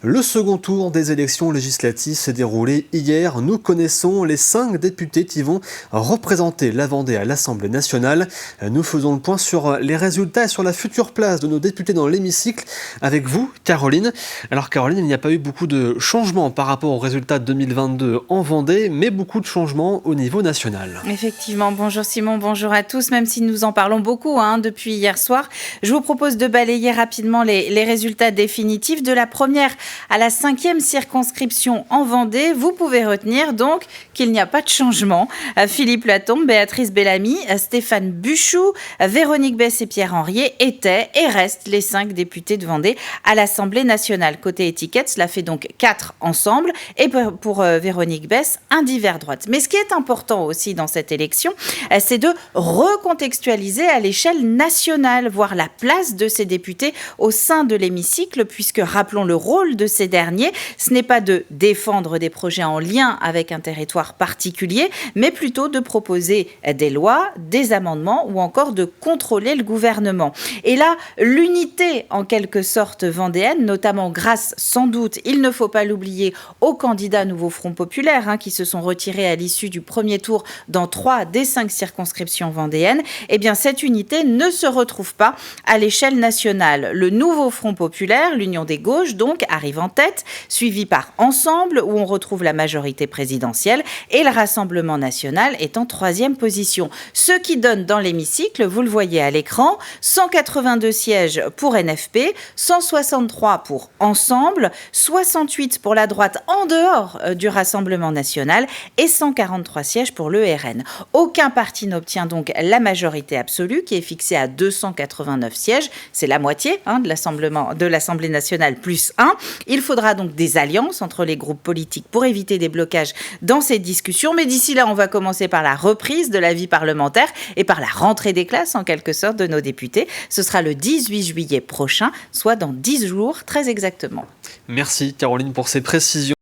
Le second tour des élections législatives s'est déroulé hier. Nous connaissons les 5 députés qui vont représenter la Vendée à l'Assemblée nationale. Nous faisons le point sur les résultats et sur la future place de nos députés dans l'hémicycle avec vous, Caroline. Alors Caroline, il n'y a pas eu beaucoup de changements par rapport aux résultats de 2022 en Vendée, mais beaucoup de changements au niveau national. Effectivement, bonjour Simon, bonjour à tous. Même si nous en parlons beaucoup depuis hier soir, je vous propose de balayer rapidement les résultats définitifs de la première à la 5e circonscription en Vendée. Vous pouvez retenir donc qu'il n'y a pas de changement. Philippe Latombe, Béatrice Bellamy, Stéphane Buchou, Véronique Besse et Pierre Henriet étaient et restent les 5 députés de Vendée à l'Assemblée nationale. Côté étiquette, cela fait donc 4 ensemble et pour Véronique Besse, un divers droite. Mais ce qui est important aussi dans cette élection, c'est de recontextualiser à l'échelle nationale, voir la place de ces députés au sein de l'hémicycle, puisque rappelons le rôle de ces derniers, ce n'est pas de défendre des projets en lien avec un territoire particulier, mais plutôt de proposer des lois, des amendements ou encore de contrôler le gouvernement. Et là, l'unité en quelque sorte vendéenne, notamment grâce sans doute, il ne faut pas l'oublier, aux candidats Nouveau Front Populaire qui se sont retirés à l'issue du premier tour dans 3 des 5 circonscriptions vendéennes, eh bien cette unité ne se retrouve pas à l'échelle nationale. Le Nouveau Front Populaire, l'Union des gauches donc, arrive en tête, suivi par Ensemble où on retrouve la majorité présidentielle et le Rassemblement national est en 3e position. Ce qui donne dans l'hémicycle, vous le voyez à l'écran, 182 sièges pour NFP, 163 pour Ensemble, 68 pour la droite en dehors du Rassemblement national et 143 sièges pour le RN. Aucun parti n'obtient donc la majorité absolue qui est fixée à 289 sièges. C'est la moitié de l'Assemblée nationale plus 1. Il faudra donc des alliances entre les groupes politiques pour éviter des blocages dans ces discussions. Mais d'ici là, on va commencer par la reprise de la vie parlementaire et par la rentrée des classes en quelque sorte de nos députés. Ce sera le 18 juillet prochain, soit dans 10 jours très exactement. Merci Caroline pour ces précisions.